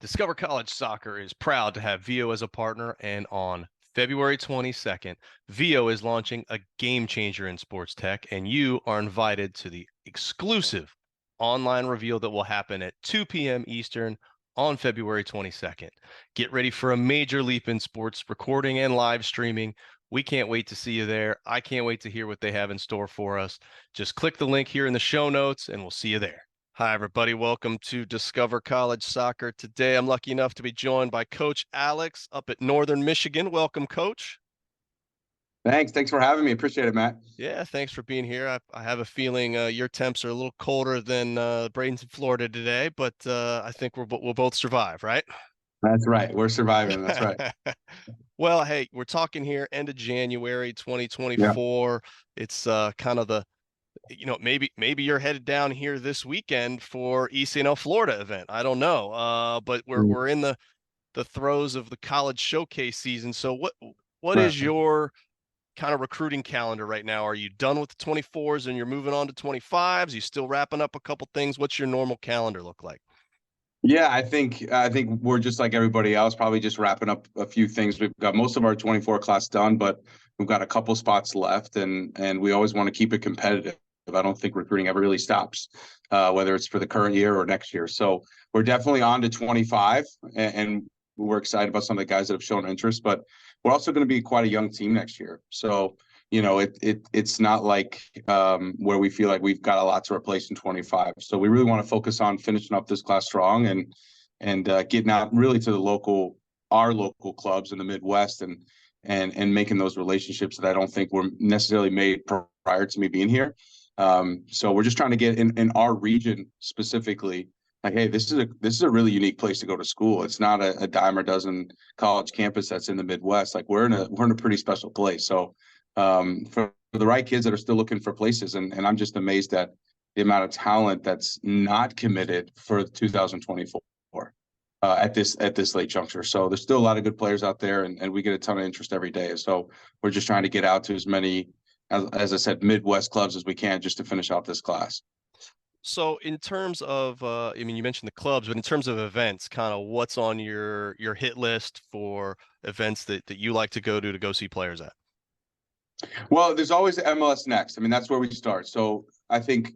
Discover College Soccer is proud to have VO as a partner, and on February 22nd, VO is launching a game changer in sports tech, and you are invited to the exclusive online reveal that will happen at 2 p.m. Eastern on February 22nd. Get ready for a major leap in sports recording and live streaming. We can't wait to see you there. I can't wait to hear what they have in store for us. Just click the link here in the show notes, and we'll see you there. Hi, everybody. Welcome to Discover College Soccer. Today, I'm lucky enough to be joined by Coach Alex up at Northern Michigan. Welcome, Coach. Thanks for having me. Appreciate it, Matt. Yeah, thanks for being here. I have a feeling your temps are a little colder than Bradenton, Florida today, but I think we'll both survive, right? That's right. We're surviving. That's right. Well, hey, we're talking here end of January Yeah. 2024. It's kind of the maybe you're headed down here this weekend for ECNL Florida event. I don't know. But we're in the throes of the college showcase season. So what Right. is your kind of recruiting calendar right now? Are you done with the 24s and you're moving on to 25s? You still wrapping up a couple things? What's your normal calendar look like? Yeah, I think we're just like everybody else, probably just wrapping up a few things. We've got most of our 24 class done, but we've got a couple spots left, and we always want to keep it competitive. I don't think recruiting ever really stops, whether it's for the current year or next year. So we're definitely on to 25, and we're excited about some of the guys that have shown interest. But we're also going to be quite a young team next year. So it's not like where we feel like we've got a lot to replace in 25. So we really want to focus on finishing up this class strong and getting out really to our local clubs in the Midwest and making those relationships that I don't think were necessarily made prior to me being here. So we're just trying to get in our region specifically. Like, hey, this is a really unique place to go to school. It's not a dime or dozen college campus that's in the Midwest. Like we're in a pretty special place. So for the right kids that are still looking for places, and I'm just amazed at the amount of talent that's not committed for 2024 at this late juncture. So there's still a lot of good players out there, and we get a ton of interest every day. So we're just trying to get out to as many, as I said, Midwest clubs as we can just to finish out this class. So in terms of, you mentioned the clubs, but in terms of events, kind of what's on your hit list for events that you like to go see players at? Well, there's always the MLS Next. I mean, that's where we start. So I think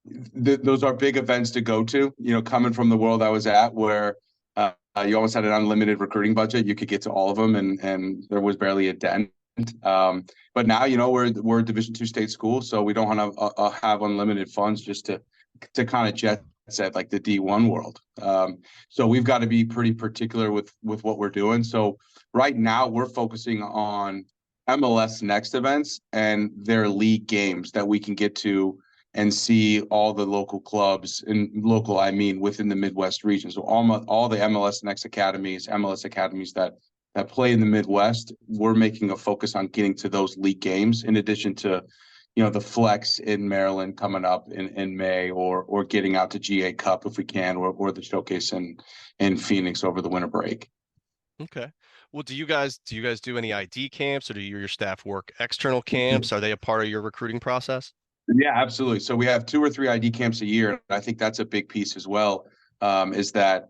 those are big events to go to. Coming from the world I was at, where you almost had an unlimited recruiting budget, you could get to all of them, and there was barely a dent. But now, we're a Division II state school, so we don't want to have unlimited funds just to kind of jet set like the D1 world. So we've got to be pretty particular with what we're doing. So right now, we're focusing on MLS Next events and their league games that we can get to and see all the local clubs, and local, I mean, within the Midwest region. So all the MLS Next academies, MLS academies that play in the Midwest, we're making a focus on getting to those league games in addition to, the Flex in Maryland coming up in May, or getting out to GA Cup if we can, or the showcase in Phoenix over the winter break. Okay. Well, do you guys do any ID camps, or do your staff work external camps? Are they a part of your recruiting process? Yeah, absolutely. So we have 2 or 3 ID camps a year. And I think that's a big piece as well, is that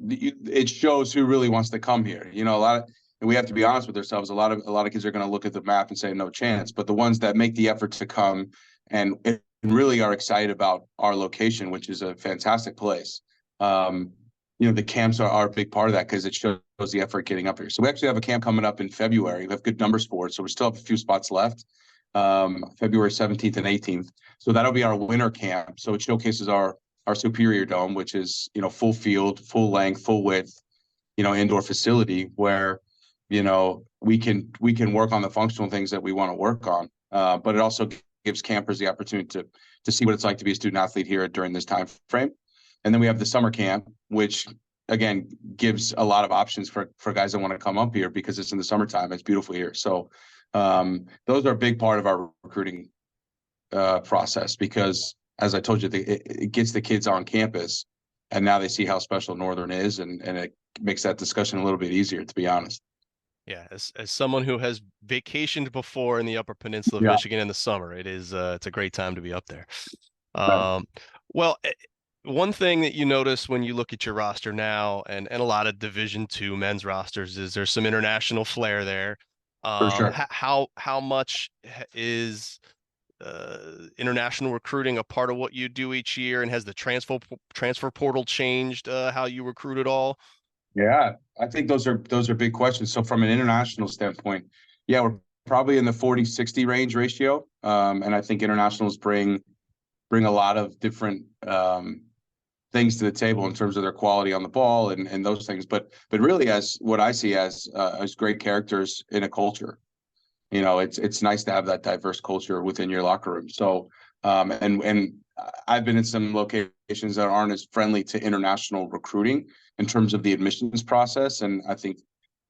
it shows who really wants to come here. And we have to be honest with ourselves. A lot of kids are going to look at the map and say no chance. But the ones that make the effort to come and really are excited about our location, which is a fantastic place, the camps are a big part of that because it shows the effort getting up here. So we actually have a camp coming up in February. We have good numbers for it, so we still have a few spots left. February 17th and 18th. So that'll be our winter camp. So it showcases our Superior Dome, which is, full field, full length, full width, indoor facility where, we can work on the functional things that we want to work on. But it also gives campers the opportunity to see what it's like to be a student athlete here during this time frame. And then we have the summer camp, which again gives a lot of options for guys that want to come up here because it's in the summertime. It's beautiful here. So those are a big part of our recruiting process because, as I told you, it gets the kids on campus, and now they see how special Northern is, and it makes that discussion a little bit easier, to be honest. Yeah, as someone who has vacationed before in the Upper Peninsula of Yeah. Michigan in the summer, it's a great time to be up there. Right. Well, One thing that you notice when you look at your roster now, and a lot of Division II men's rosters, is there's some international flair there. For sure. How much is international recruiting a part of what you do each year, and has the transfer portal changed how you recruit at all? Yeah, I think those are big questions. So from an international standpoint, yeah, we're probably in the 40-60 range ratio. And I think internationals bring a lot of different things to the table in terms of their quality on the ball and those things. But really, as what I see as great characters in a culture. It's nice to have that diverse culture within your locker room. So and I've been in some locations that aren't as friendly to international recruiting in terms of the admissions process. And I think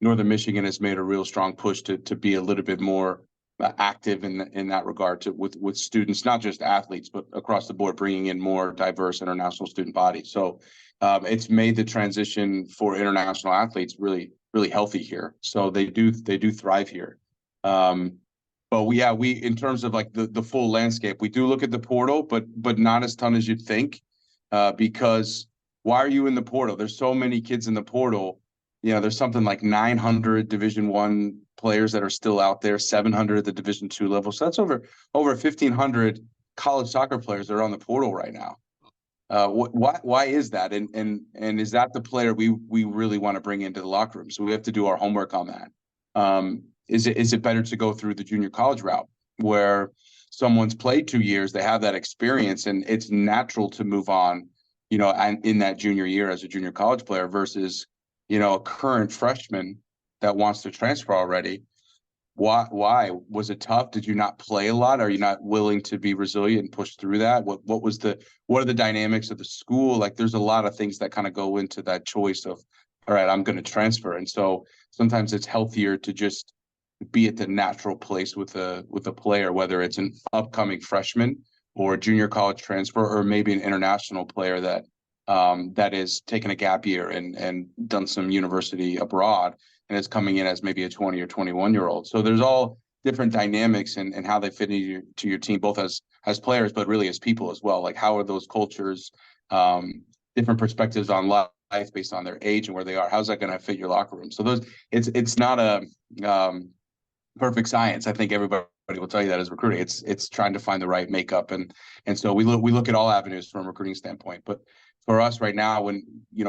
Northern Michigan has made a real strong push to be a little bit more active in that regard with students, not just athletes, but across the board, bringing in more diverse international student bodies. So it's made the transition for international athletes really healthy here. So they do thrive here. Um, but we in terms of like the full landscape, we do look at the portal, but not as ton as you'd think, because why are you in the portal? There's so many kids in the portal. There's something like 900 Division I players that are still out there, 700 at the Division II level. So that's over 1,500 college soccer players that are on the portal right now. Why is that? And is that the player we really want to bring into the locker room? So we have to do our homework on that. Is it better to go through the junior college route where someone's played 2 years, they have that experience, and it's natural to move on, and in that junior year as a junior college player versus, a current freshman that wants to transfer already? Why was it tough? Did you not play a lot? Are you not willing to be resilient and push through that? What are the dynamics of the school? Like, there's a lot of things that kind of go into that choice of, all right, I'm going to transfer. And so sometimes it's healthier to just be at the natural place with a player, whether it's an upcoming freshman or a junior college transfer, or maybe an international player that is taking a gap year and done some university abroad and is coming in as maybe a 20 or 21-year-old. So there's all different dynamics and how they fit into your team, both as players, but really as people as well. Like, how are those cultures, different perspectives on life based on their age and where they are? How's that going to fit your locker room? So it's not a perfect science. I think everybody will tell you that as recruiting. It's trying to find the right makeup, and so we look at all avenues from a recruiting standpoint. But for us right now, when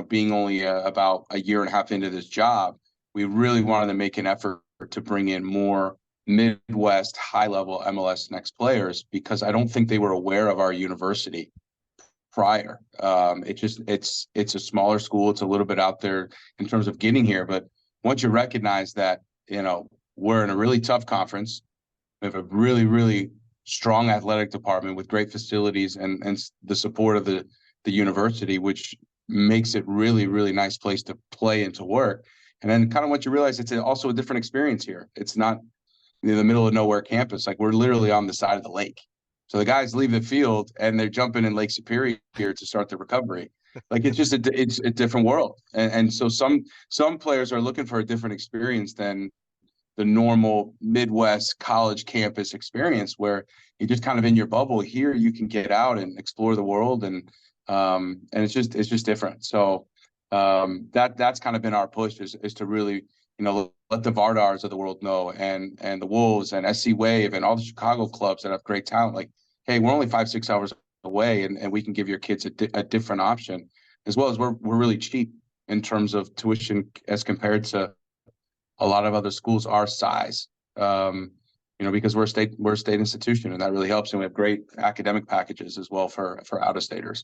being only about a year and a half into this job, we really wanted to make an effort to bring in more Midwest high-level MLS Next players, because I don't think they were aware of our university prior. It's a smaller school. It's a little bit out there in terms of getting here, but once you recognize that, we're in a really tough conference, we have a really, really strong athletic department with great facilities and the support of the university, which makes it really, really nice place to play and to work. And then kind of once you realize it's also a different experience here. It's not in the middle of nowhere campus. Like, we're literally on the side of the lake. So the guys leave the field and they're jumping in Lake Superior to start the recovery. Like, it's a different world. And so some players are looking for a different experience than the normal Midwest college campus experience, where you're just kind of in your bubble. Here you can get out and explore the world, and it's just different. So that's kind of been our push, is to really, let the Vardars of the world know, and the Wolves and SC Wave and all the Chicago clubs that have great talent. Like, hey, we're only 5-6 hours away, and we can give your kids a different option, as well as we're really cheap in terms of tuition as compared to a lot of other schools our size. Because we're a state institution, and that really helps. And we have great academic packages as well for out-of-staters.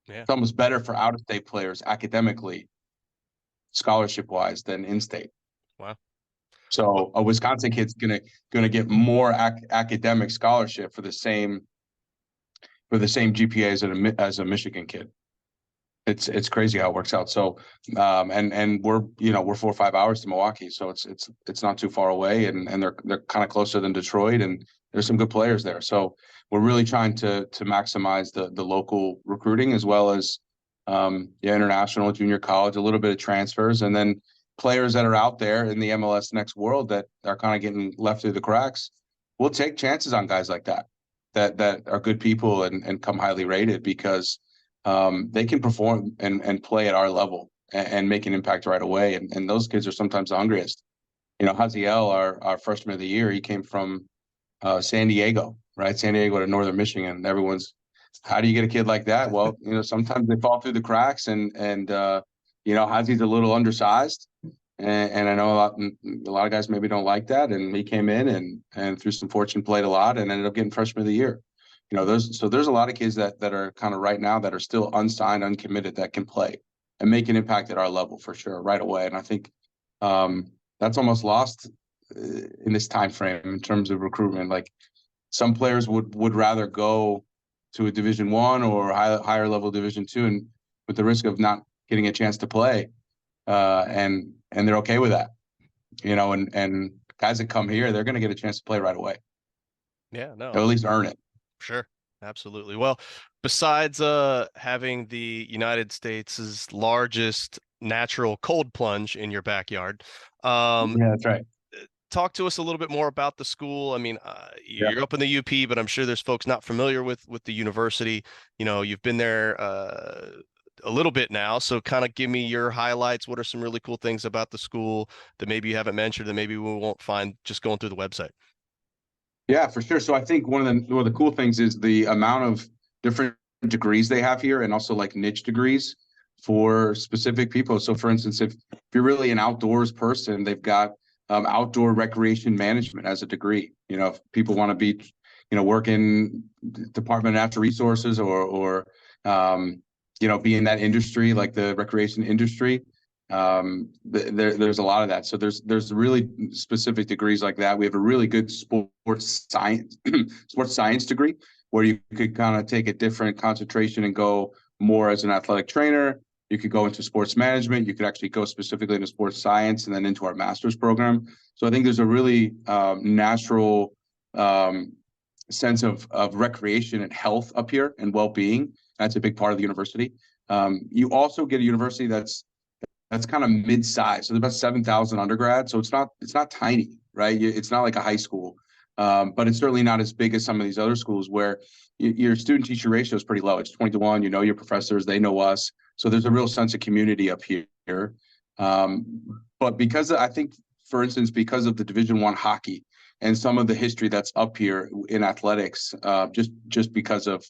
Yeah. It's almost better for out-of-state players academically, scholarship-wise, than in-state. Wow. Well, So a Wisconsin kid's gonna get more academic scholarship for the same GPA as a Michigan kid. It's crazy how it works out. So and we're 4 or 5 hours to Milwaukee, so it's not too far away, and they're kind of closer than Detroit, and there's some good players there. So we're really trying to maximize the local recruiting, as well as international, junior college, a little bit of transfers, and then players that are out there in the MLS Next world that are kind of getting left through the cracks. We'll take chances on guys like that are good people and come highly rated, because they can perform and play at our level and make an impact right away. And those kids are sometimes the hungriest. Haziel, our freshman of the year, he came from San Diego, right? San Diego to Northern Michigan. Everyone's, how do you get a kid like that? Well, sometimes they fall through the cracks, and Hazi's a little undersized, and I know a lot of guys maybe don't like that. And he came in and through some fortune played a lot and ended up getting freshman of the year. There's a lot of kids that are kind of right now that are still unsigned, uncommitted, that can play and make an impact at our level for sure right away. And I think that's almost lost in this time frame in terms of recruitment. Like some players would rather go to a Division I or higher level Division II, and with the risk of not getting a chance to play, and they're okay with that, and guys that come here, they're going to get a chance to play right away. Yeah, no, Or at least earn it. sure. Absolutely. Well, besides having the United States' largest natural cold plunge in your backyard, Yeah, that's right. talk to us a little bit more about the school. I mean, Yeah. you're up in the UP, but I'm sure there's folks not familiar with the university. You've been there a little bit now, so kind of give me your highlights. What are some really cool things about the school that maybe you haven't mentioned that maybe we won't find just going through the website? Yeah, for sure. So I think one of the cool things is the amount of different degrees they have here, and also like niche degrees for specific people. So for instance, if you're really an outdoors person, they've got outdoor recreation management as a degree. If people want to be, work in Department of Natural Resources or be in that industry, like the recreation industry, there's a lot of that. So there's really specific degrees like that. We have a really good sports science degree where you could kind of take a different concentration and go more as an athletic trainer. You could go into sports management. You could actually go specifically into sports science and then into our master's program. So I think there's a really natural sense of recreation and health up here and well-being. That's a big part of the university. You also get a university that's kind of mid-size. So there's about 7,000 undergrads. So it's not tiny, right? It's not like a high school, but it's certainly not as big as some of these other schools where your student-teacher ratio is pretty low. It's 20-1. Your professors, they know us. So there's a real sense of community up here. But because I think, for instance, because of the Division I hockey and some of the history that's up here in athletics, just because of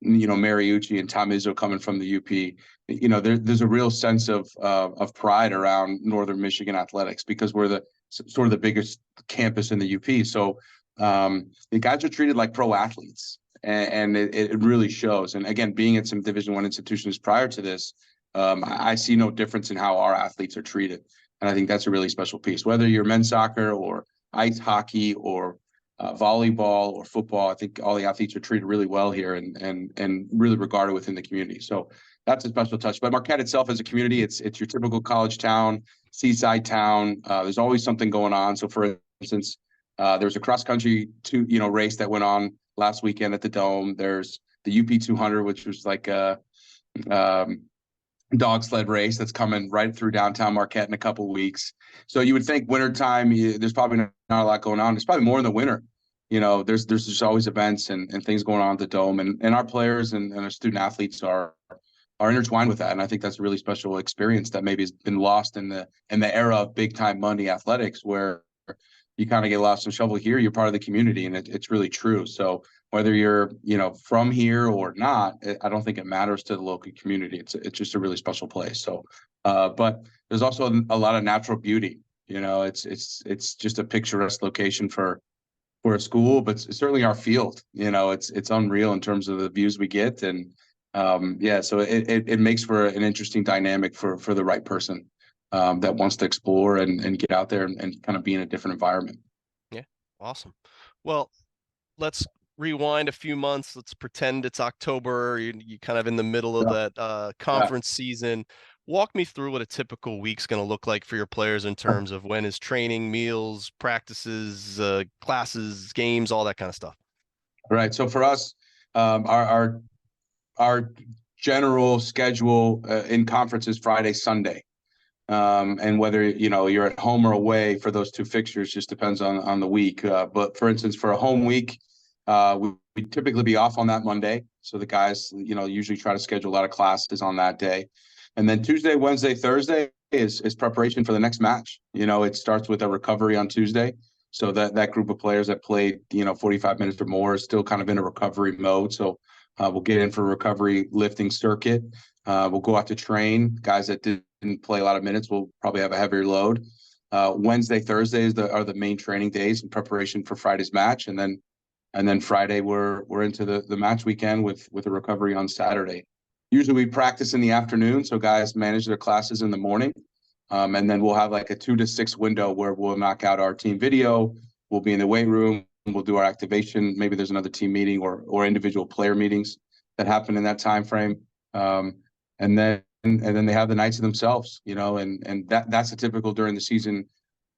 Mariucci and Tom Izzo coming from the UP, there's a real sense of pride around Northern Michigan athletics because we're the sort of the biggest campus in the UP. So the guys are treated like pro athletes, and it really shows. And again, being at some Division I institutions prior to this, I see no difference in how our athletes are treated. And I think that's a really special piece. Whether you're men's soccer or ice hockey or volleyball or football, I think all the athletes are treated really well here and really regarded within the community. So that's a special touch. But Marquette itself as a community, it's your typical college town, seaside town. There's always something going on. So for instance, there was a cross country race that went on last weekend at the Dome. There's the UP 200, which was like a dog sled race that's coming right through downtown Marquette in a couple of weeks. So you would think wintertime, there's probably not a lot going on. There's probably more in the winter. There's just always events and things going on at the Dome, and our players and our student athletes are intertwined with that. And I think that's a really special experience that maybe has been lost in the era of big time money athletics, where you kind of get lost in shovel. Here you're part of the community, and it's really true. So whether you're from here or not, I don't think it matters to the local community. It's just a really special place. So but there's also a lot of natural beauty. It's just a picturesque location for a school, but certainly our field. It's unreal in terms of the views we get. And so it makes for an interesting dynamic for the right person that wants to explore and get out there and kind of be in a different environment. Yeah, awesome. Well, let's rewind a few months. Let's pretend it's October. You kind of in the middle of Yeah. that conference season. Walk me through what a typical week's going to look like for your players in terms of when is training, meals, practices, classes, games, all that kind of stuff. Right. So for us, our general schedule in conference is Friday, Sunday. And whether you're at home or away for those two fixtures just depends on the week. But for instance, for a home week, we typically be off on that Monday. So the guys, usually try to schedule a lot of classes on that day. And then Tuesday, Wednesday, Thursday is preparation for the next match. It starts with a recovery on Tuesday. So that group of players that played, 45 minutes or more is still kind of in a recovery mode. So we'll get in for a recovery lifting circuit. We'll go out to train. Guys that didn't play a lot of minutes will probably have a heavier load. Wednesday, Thursdays are the main training days in preparation for Friday's match. And then Friday we're into the match weekend with a recovery on Saturday. Usually we practice in the afternoon, so guys manage their classes in the morning. And then we'll have like a 2 to 6 window where we'll knock out our team video. We'll be in the weight room. We'll do our activation. Maybe there's another team meeting or individual player meetings that happen in that time frame. And then they have the nights to themselves, and that's a typical during the season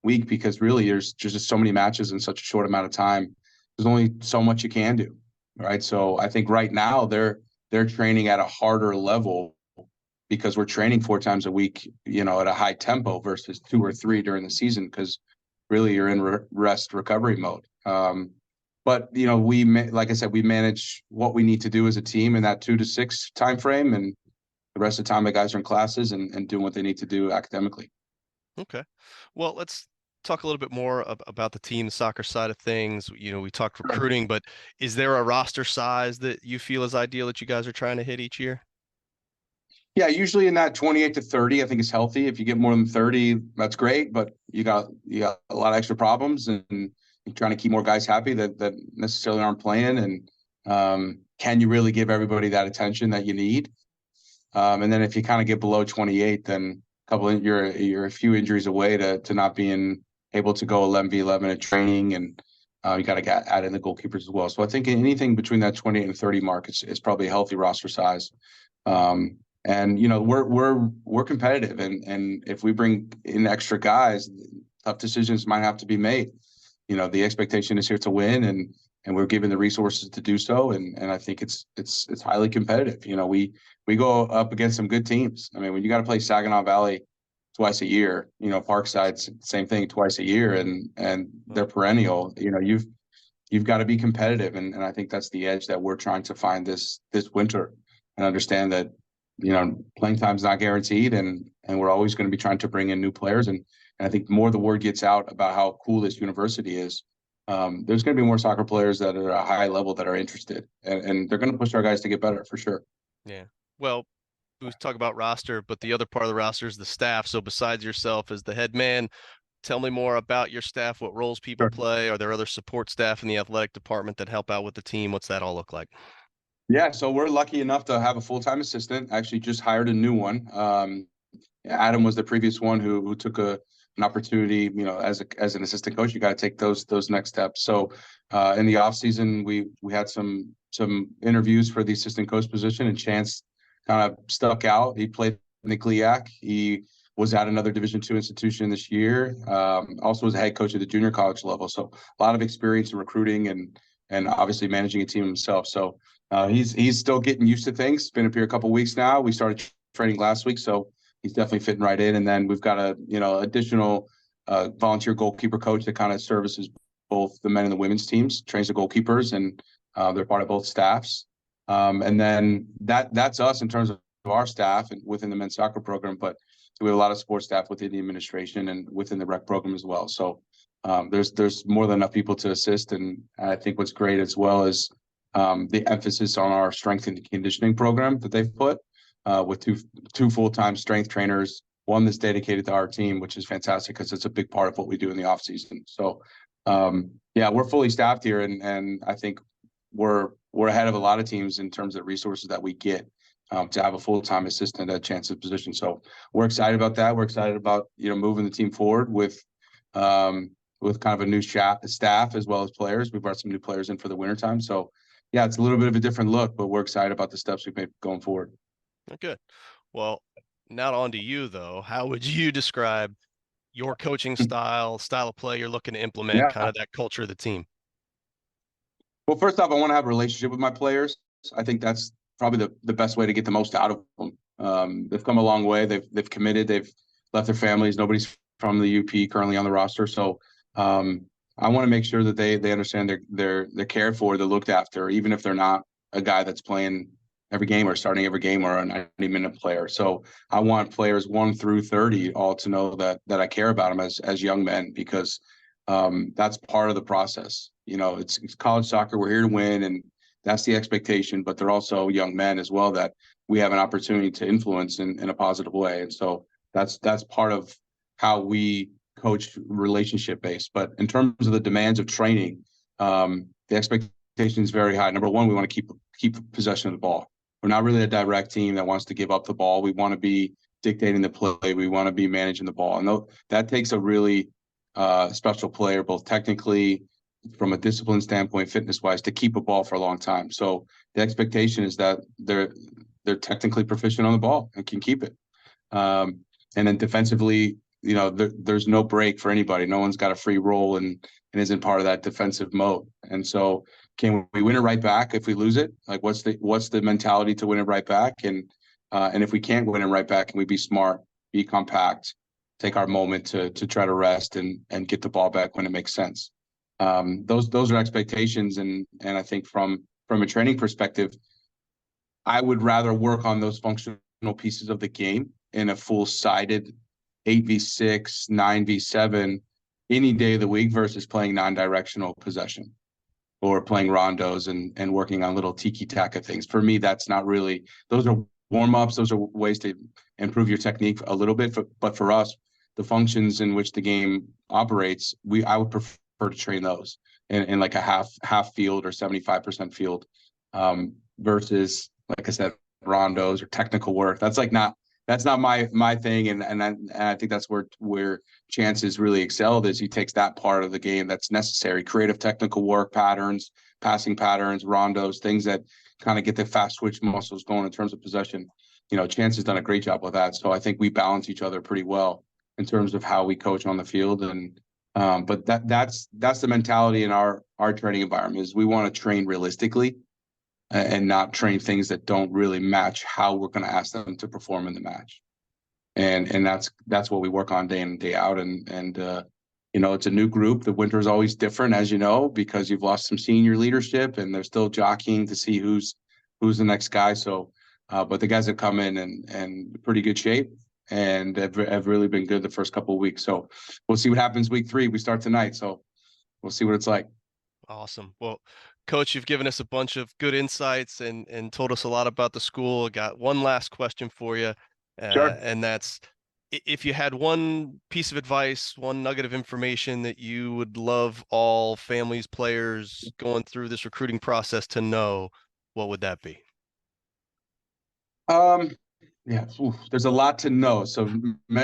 week, because really there's just so many matches in such a short amount of time. There's only so much you can do, right? So I think right now they're training at a harder level because we're training 4 times a week, at a high tempo versus 2 or 3 during the season, because really you're in rest recovery mode. But like I said, we manage what we need to do as a team in that 2 to 6 time frame, and the rest of the time the guys are in classes and doing what they need to do academically. Okay. Well, let's talk a little bit more about the team, the soccer side of things. We talked recruiting, but is there a roster size that you feel is ideal that you guys are trying to hit each year? Yeah, usually in that 28 to 30, I think is healthy. If you get more than 30, that's great, but you got a lot of extra problems, and you're trying to keep more guys happy that necessarily aren't playing. And can you really give everybody that attention that you need? And then if you kind of get below 28, then you're a few injuries away to not being able to go 11v11 at training, and you got to add in the goalkeepers as well. So I think anything between that 28 and 30 mark is probably a healthy roster size. And we're competitive, and if we bring in extra guys, tough decisions might have to be made. The expectation is here to win, and we're given the resources to do so. And I think it's highly competitive. We go up against some good teams. I mean, when you got to play Saginaw Valley twice a year, Parkside's same thing twice a year, and they're perennial. You've got to be competitive, and I think that's the edge that we're trying to find this winter, and understand that playing time's not guaranteed, and we're always going to be trying to bring in new players. And I think the more the word gets out about how cool this university is, there's going to be more soccer players that are at a high level that are interested, and they're going to push our guys to get better for sure. Yeah. Well, we talk about roster, but the other part of the roster is the staff. So besides yourself as the head man, tell me more about your staff, what roles people Sure. play. Are there other support staff in the athletic department that help out with the team? What's that all look like? Yeah, so we're lucky enough to have a full-time assistant. Actually, just hired a new one. Adam was the previous one who took an opportunity. As an assistant coach, you got to take those next steps. So in the off season, we had some interviews for the assistant coach position, and Chance kind of stuck out. He played in the GLIAC. He was at another Division II institution this year. Also was a head coach at the junior college level. So a lot of experience in recruiting and obviously managing a team himself. So he's still getting used to things. Been up here a couple of weeks now. We started training last week, so he's definitely fitting right in. And then we've got a additional volunteer goalkeeper coach that kind of services both the men and the women's teams, trains the goalkeepers, and they're part of both staffs. And then that's us in terms of our staff and within the men's soccer program. But we have a lot of support staff within the administration and within the rec program as well. So there's more than enough people to assist. And I think what's great as well is the emphasis on our strength and conditioning program that they've put with two full-time strength trainers, one that's dedicated to our team, which is fantastic because it's a big part of what we do in the off season. So yeah, we're fully staffed here, and I think we're ahead of a lot of teams in terms of resources that we get to have a full-time assistant at Chance's position. So we're excited about that. We're excited about moving the team forward with kind of a new staff as well as players. We brought some new players in for the wintertime. So yeah, it's a little bit of a different look, but we're excited about the steps we've made going forward. Good. Well, not on to you though. How would you describe your coaching style of play you're looking to implement, kind Yeah. of that culture of the team? Well, first off, I want to have a relationship with my players. I think that's probably the best way to get the most out of them. They've come a long way. They've committed. They've left their families. Nobody's from the UP currently on the roster. So I I want to make sure that they understand they're cared for, they're looked after, even if they're not a guy that's playing every game or starting every game or a 90-minute player. So I want players 1 through 30 all to know that I care about them as young men, because that's part of the process. You know, it's college soccer. We're here to win, and that's the expectation. But they're also young men as well that we have an opportunity to influence in a positive way. And so that's part of how we coach relationship based. But in terms of the demands of training, the expectation is very high. Number one, we want to keep possession of the ball. We're not really a direct team that wants to give up the ball. We want to be dictating the play. We want to be managing the ball, and that takes a really special player, both technically, from a discipline standpoint, fitness wise, to keep a ball for a long time. So the expectation is that they're technically proficient on the ball and can keep it. And then defensively, you know, there's no break for anybody. No one's got a free roll and isn't part of that defensive mode. And so, can we win it right back if we lose it? Like, what's the mentality to win it right back? And if we can't win it right back, can we be smart, be compact, take our moment to try to rest and get the ball back when it makes sense? Those are expectations, and I think from a training perspective, I would rather work on those functional pieces of the game in a full-sided 8v6, 9v7 any day of the week versus playing non-directional possession or playing rondos and working on little tiki-taka things. For me, that's not really, those are warm-ups. Those are ways to improve your technique a little bit. But for us, the functions in which the game operates, I would prefer to train those in like a half field or 75% field versus, like I said, rondos or technical work. That's not my thing, and I think that's where Chance's really excelled, is he takes that part of the game that's necessary, creative technical work, patterns, passing patterns, rondos, things that kind of get the fast switch muscles going in terms of possession. You know, Chance has done a great job with that, so I think we balance each other pretty well in terms of how we coach on the field. And but that's the mentality in our training environment, is we want to train realistically and not train things that don't really match how we're going to ask them to perform in the match. And that's what we work on day in and day out. And you know, it's a new group. The winter is always different, as you know, because you've lost some senior leadership and they're still jockeying to see who's the next guy. So, but the guys have come in and pretty good shape and have really been good the first couple of weeks. So we'll see what happens week 3. We start tonight, so we'll see what it's like. Awesome. Well, Coach, you've given us a bunch of good insights and told us a lot about the school. I got one last question for you, Sure. and that's, if you had one piece of advice, one nugget of information that you would love all families, players going through this recruiting process to know, what would that be? Um, yeah, there's a lot to know. So,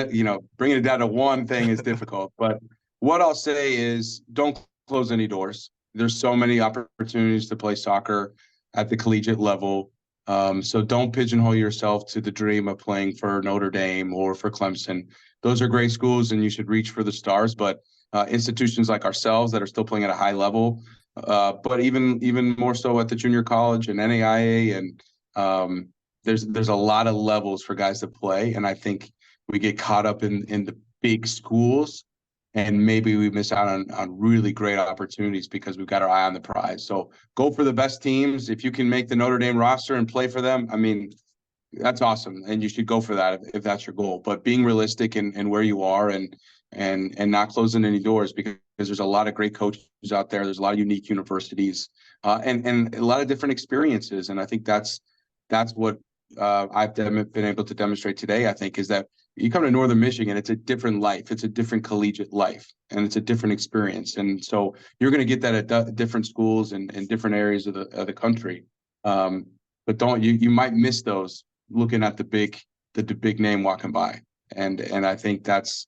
you know, bringing it down to one thing is difficult. But what I'll say is, don't close any doors. There's so many opportunities to play soccer at the collegiate level. So don't pigeonhole yourself to the dream of playing for Notre Dame or for Clemson. Those are great schools, and you should reach for the stars. But institutions like ourselves that are still playing at a high level, but even more so at the junior college and NAIA, and there's a lot of levels for guys to play, and I think we get caught up in the big schools, and maybe we miss out on really great opportunities because we've got our eye on the prize. So go for the best teams. If you can make the Notre Dame roster and play for them, I mean, that's awesome, and you should go for that if that's your goal. But being realistic and where you are, and not closing any doors, because there's a lot of great coaches out there. There's a lot of unique universities, and a lot of different experiences, and I think that's what I've been able to demonstrate today, I think, is that you come to Northern Michigan, it's a different life. It's a different collegiate life, and it's a different experience. And so you're going to get that at different schools and different areas of the country. But you might miss those looking at the big name walking by. And I think that's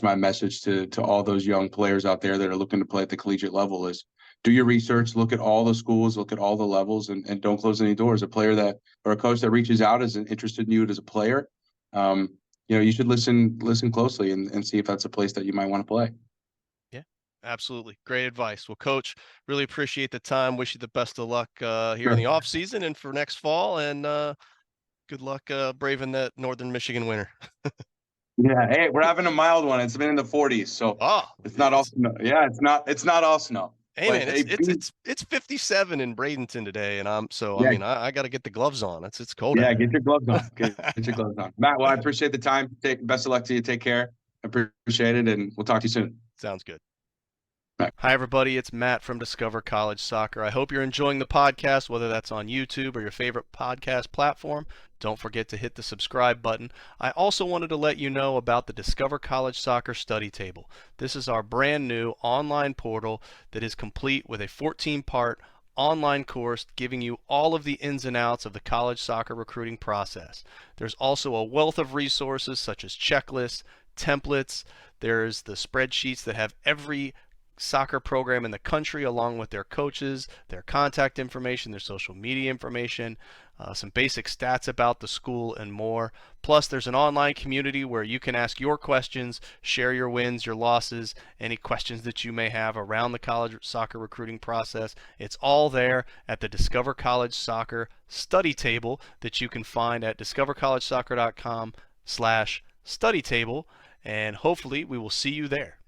my message to all those young players out there that are looking to play at the collegiate level, is do your research, look at all the schools, look at all the levels, and don't close any doors. A player that, or a coach that reaches out, is interested in you as a player, you know, you should listen closely and see if that's a place that you might want to play. Yeah, absolutely. Great advice. Well, Coach, really appreciate the time. Wish you the best of luck here in Sure. the off season and for next fall, and good luck braving that Northern Michigan winter. Yeah, hey, we're having a mild one. It's been in the 40s, so Oh, it's not all it's snow. Yeah, it's not all snow. hey But man, hey, it's 57 in Bradenton today, and I yeah, mean I got to get the gloves on. It's cold out yeah, here. get your gloves on. Get your gloves on. Matt, well, I appreciate the time. Best of luck to you. Take care. I appreciate it, and we'll talk to you soon. Sounds good. Bye. Hi, everybody. It's Matt from Discover College Soccer. I hope you're enjoying the podcast, whether that's on YouTube or your favorite podcast platform. Don't forget to hit the subscribe button. I also wanted to let you know about the Discover College Soccer Study Table. This is our brand new online portal that is complete with a 14-part online course giving you all of the ins and outs of the college soccer recruiting process. There's also a wealth of resources such as checklists, templates. There's the spreadsheets that have every soccer program in the country along with their coaches, their contact information, their social media information, some basic stats about the school, and more. Plus, there's an online community where you can ask your questions, share your wins, your losses, any questions that you may have around the college soccer recruiting process. It's all there at the Discover College Soccer study table that you can find at discovercollegesoccer.com/study table, and hopefully we will see you there.